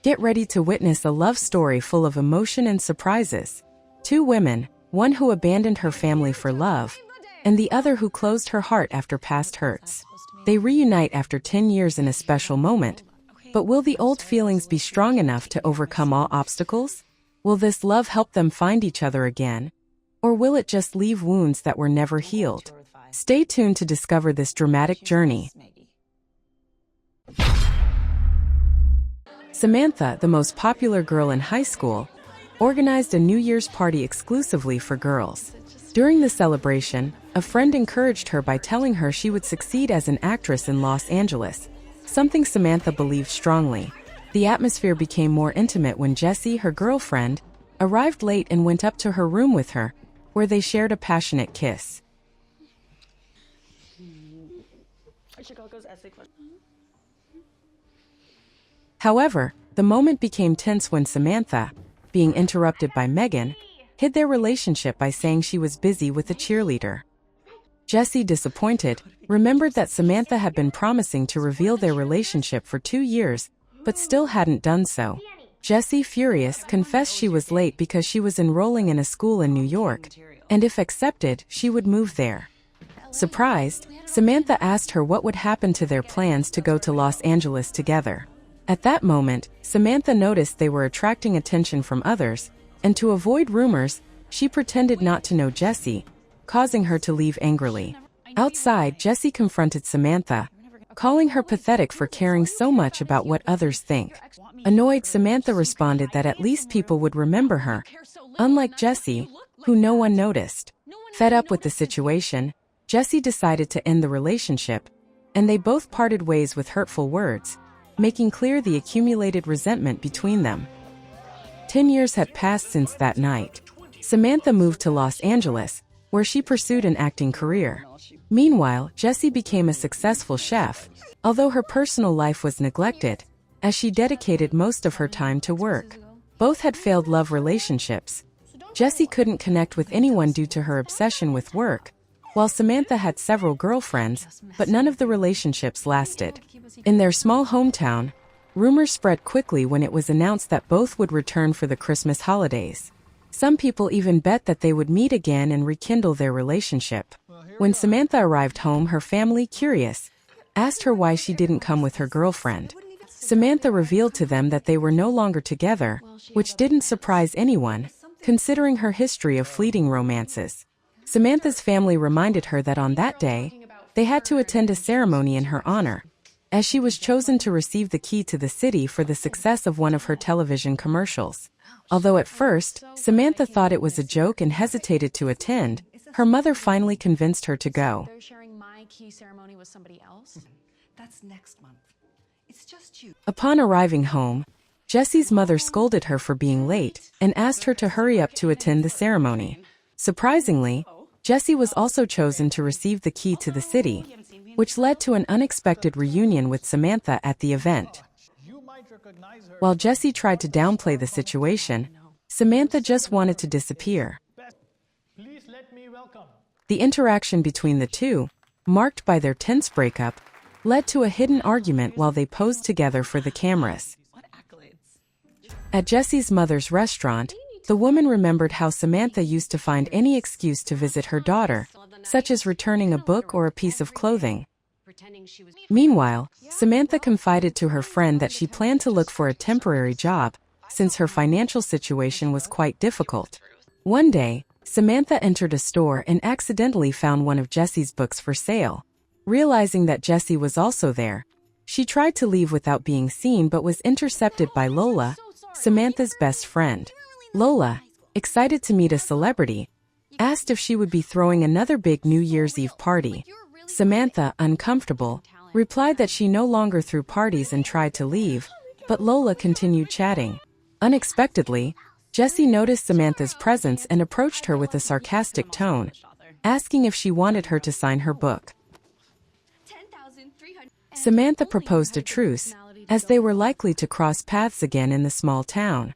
Get ready to witness a love story full of emotion and surprises. Two women, one who abandoned her family for love, and the other who closed her heart after past hurts. They reunite after 10 years in a special moment. But will the old feelings be strong enough to overcome all obstacles? Will this love help them find each other again? Or will it just leave wounds that were never healed? Stay tuned to discover this dramatic journey. Samantha, the most popular girl in high school, organized a New Year's party exclusively for girls. During the celebration, a friend encouraged her by telling her she would succeed as an actress in Los Angeles, something Samantha believed strongly. The atmosphere became more intimate when Jessie, her girlfriend, arrived late and went up to her room with her, where they shared a passionate kiss. However, the moment became tense when Samantha, being interrupted by Megan, hid their relationship by saying she was busy with a cheerleader. Jessie, disappointed, remembered that Samantha had been promising to reveal their relationship for 2 years, but still hadn't done so. Jessie, furious, confessed she was late because she was enrolling in a school in New York, and if accepted, she would move there. Surprised, Samantha asked her what would happen to their plans to go to Los Angeles together. At that moment, Samantha noticed they were attracting attention from others, and to avoid rumors, she pretended not to know Jessie, causing her to leave angrily. Outside, Jessie confronted Samantha, calling her pathetic for caring so much about what others think. Annoyed, Samantha responded that at least people would remember her, unlike Jessie, who no one noticed. Fed up with the situation, Jessie decided to end the relationship, and they both parted ways with hurtful words, making clear the accumulated resentment between them. 10 years had passed since that night. Samantha moved to Los Angeles, where she pursued an acting career. Meanwhile, Jessie became a successful chef, although her personal life was neglected, as she dedicated most of her time to work. Both had failed love relationships. Jessie couldn't connect with anyone due to her obsession with work, while Samantha had several girlfriends, but none of the relationships lasted. In their small hometown, rumors spread quickly when it was announced that both would return for the Christmas holidays. Some people even bet that they would meet again and rekindle their relationship. When Samantha arrived home, her family, curious, asked her why she didn't come with her girlfriend. Samantha revealed to them that they were no longer together, which didn't surprise anyone, considering her history of fleeting romances. Samantha's family reminded her that on that day, they had to attend a ceremony in her honor, as she was chosen to receive the key to the city for the success of one of her television commercials. Although at first, Samantha thought it was a joke and hesitated to attend, her mother finally convinced her to go. They're sharing my key ceremony with somebody else? That's next month. It's just you. Upon arriving home, Jessie's mother scolded her for being late and asked her to hurry up to attend the ceremony. Surprisingly, Jessie was also chosen to receive the key to the city, which led to an unexpected reunion with Samantha at the event. While Jessie tried to downplay the situation, Samantha just wanted to disappear. The interaction between the two, marked by their tense breakup, led to a hidden argument while they posed together for the cameras. At Jessie's mother's restaurant, the woman remembered how Samantha used to find any excuse to visit her daughter, such as returning a book or a piece of clothing. Meanwhile, Samantha confided to her friend that she planned to look for a temporary job, since her financial situation was quite difficult. One day, Samantha entered a store and accidentally found one of Jessie's books for sale. Realizing that Jessie was also there, she tried to leave without being seen but was intercepted by Lola, Samantha's best friend. Lola, excited to meet a celebrity, asked if she would be throwing another big New Year's Eve party. Samantha, uncomfortable, replied that she no longer threw parties and tried to leave, but Lola continued chatting. Unexpectedly, Jessie noticed Samantha's presence and approached her with a sarcastic tone, asking if she wanted her to sign her book. Samantha proposed a truce, as they were likely to cross paths again in the small town.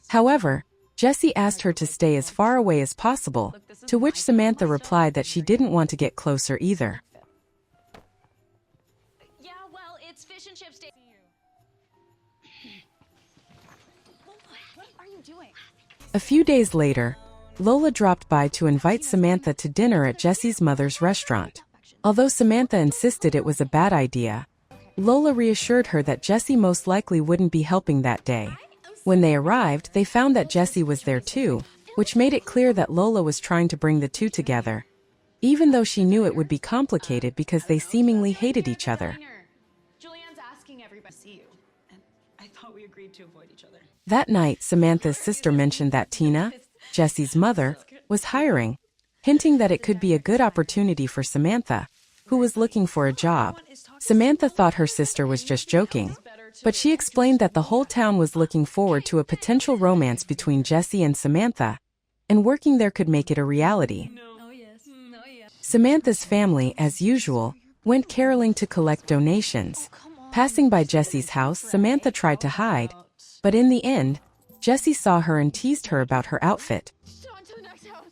However, Jessie asked her to stay as far away as possible, to which Samantha replied that she didn't want to get closer either. you doing? A few days later, Lola dropped by to invite Samantha to dinner at Jesse's mother's restaurant. Although Samantha insisted it was a bad idea, Lola reassured her that Jesse most likely wouldn't be helping that day. When they arrived, they found that Jesse was there too, which made it clear that Lola was trying to bring the two together, even though she knew it would be complicated because they seemingly hated each other. Julianne's asking everybody to see you. And I thought we agreed to avoid each other. That night, Samantha's sister mentioned that Tina, Jesse's mother, was hiring, hinting that it could be a good opportunity for Samantha, who was looking for a job. Samantha thought her sister was just joking, but she explained that the whole town was looking forward to a potential romance between Jesse and Samantha, and working there could make it a reality. Samantha's family, as usual, went caroling to collect donations. Passing by Jesse's house, Samantha tried to hide, but in the end, Jesse saw her and teased her about her outfit. On to the next house.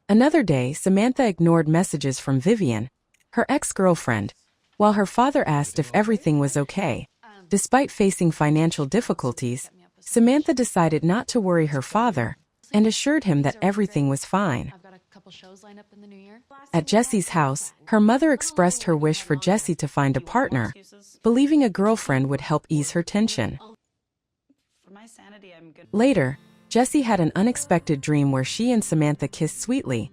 Another day, Samantha ignored messages from Vivian, her ex-girlfriend, while her father asked if everything was okay. Despite facing financial difficulties, Samantha decided not to worry her father and assured him that everything was fine. I've got a couple shows lined up in the new year. At Jesse's house, her mother expressed her wish for Jesse to find a partner, believing a girlfriend would help ease her tension. For my sanity, I'm good. Later, Jesse had an unexpected dream where she and Samantha kissed sweetly,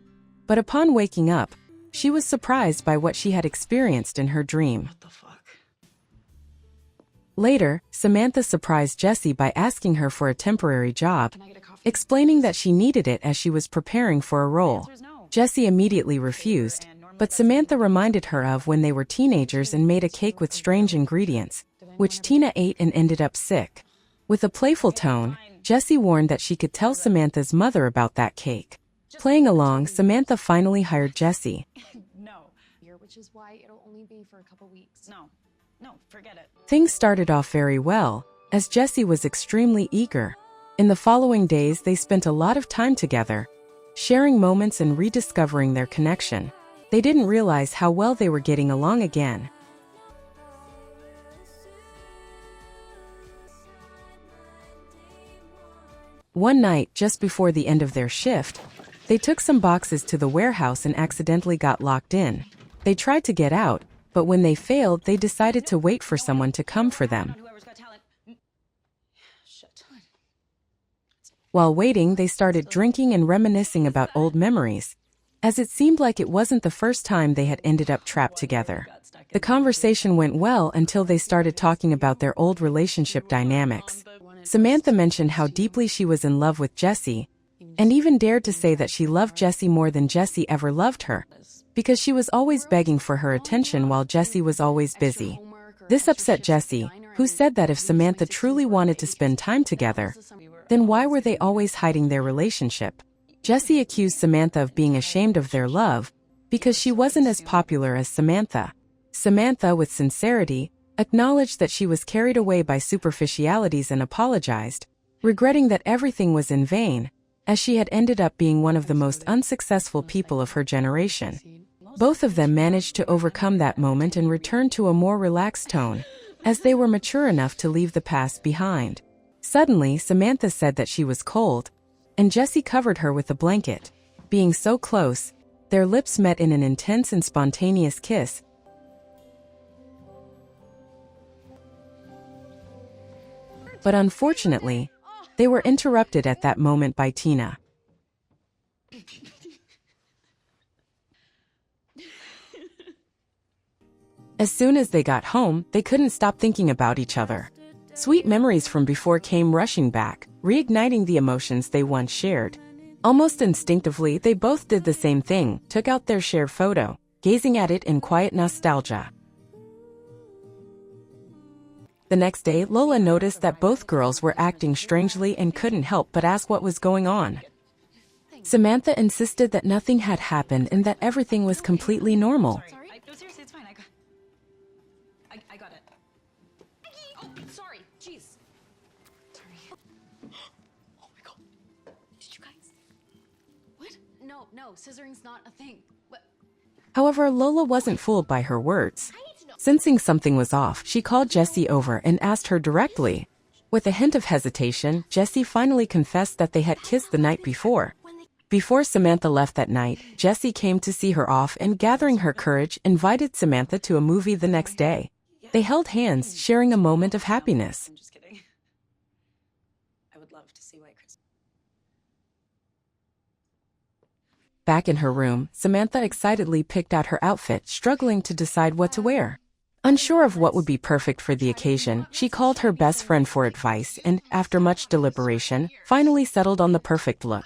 but upon waking up, she was surprised by what she had experienced in her dream. What the fuck? Later, Samantha surprised Jesse by asking her for a temporary job, Can I get a coffee? explaining that she needed it as she was preparing for a role. Answer is no. Jesse immediately refused, but Samantha reminded her of when they were teenagers and made a cake with strange ingredients, which Tina ate and ended up sick. With a playful tone, Jesse warned that she could tell Samantha's mother about that cake. Playing along, Samantha finally hired Jesse. No. Which is why it'll only be for a couple weeks. No. No, forget it. Things started off very well, as Jesse was extremely eager. In the following days, they spent a lot of time together, sharing moments and rediscovering their connection. They didn't realize how well they were getting along again. One night, just before the end of their shift, they took some boxes to the warehouse and accidentally got locked in. They tried to get out, but when they failed, they decided to wait for someone to come for them. Whoever's got talent. Shit. While waiting, they started drinking and reminiscing about old memories, as it seemed like it wasn't the first time they had ended up trapped together. The conversation went well until they started talking about their old relationship dynamics. Samantha mentioned how deeply she was in love with Jesse, and even dared to say that she loved Jesse more than Jesse ever loved her, because she was always begging for her attention while Jesse was always busy. This upset Jesse, who said that if Samantha truly wanted to spend time together, then why were they always hiding their relationship? Jesse accused Samantha of being ashamed of their love because she wasn't as popular as Samantha. Samantha, with sincerity, acknowledged that she was carried away by superficialities and apologized, regretting that everything was in vain, as she had ended up being one of the most unsuccessful people of her generation. Both of them managed to overcome that moment and return to a more relaxed tone, as they were mature enough to leave the past behind. Suddenly, Samantha said that she was cold, and Jesse covered her with a blanket. Being so close, their lips met in an intense and spontaneous kiss. But unfortunately, they were interrupted at that moment by Tina. As soon as they got home, they couldn't stop thinking about each other. Sweet memories from before came rushing back, reigniting the emotions they once shared. Almost instinctively, they both did the same thing, took out their shared photo, gazing at it in quiet nostalgia. The next day, Lola noticed that both girls were acting strangely and couldn't help but ask what was going on. Samantha insisted that nothing had happened and that everything was completely normal. Sorry. No, seriously, it's fine. I got it. Oh, sorry. Jeez. Sorry. Oh my god. Did you guys? What? No. Scissoring's not a thing. What? However, Lola wasn't fooled by her words. Sensing something was off, she called Jessie over and asked her directly, With a hint of hesitation, Jessie finally confessed that they had kissed the night before. Before Samantha left that night, Jessie came to see her off and, gathering her courage, invited Samantha to a movie the next day. They held hands, sharing a moment of happiness. I'm just kidding. I would love to see White Christmas. Back in her room, Samantha excitedly picked out her outfit, struggling to decide what to wear. Unsure of what would be perfect for the occasion, she called her best friend for advice and, after much deliberation, finally settled on the perfect look.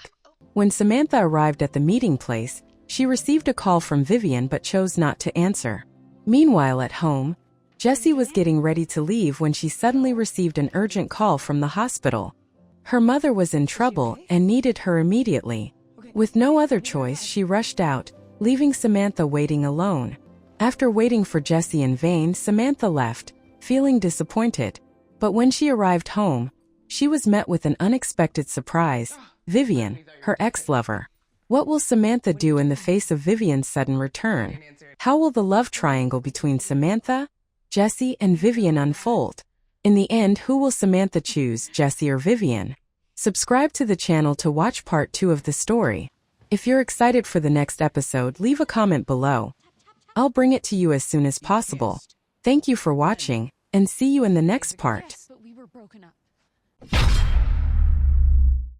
When Samantha arrived at the meeting place, she received a call from Vivian but chose not to answer. Meanwhile at home, Jessie was getting ready to leave when she suddenly received an urgent call from the hospital. Her mother was in trouble and needed her immediately. With no other choice, she rushed out, leaving Samantha waiting alone. After waiting for Jessie in vain, Samantha left, feeling disappointed. But when she arrived home, she was met with an unexpected surprise: Vivian, her ex-lover. What will Samantha do in the face of Vivian's sudden return? How will the love triangle between Samantha, Jessie, and Vivian unfold? In the end, who will Samantha choose, Jessie or Vivian? Subscribe to the channel to watch part 2 of the story. If you're excited for the next episode, leave a comment below. I'll bring it to you as soon as possible. Thank you for watching, and see you in the next part. Yes, but we were broken up.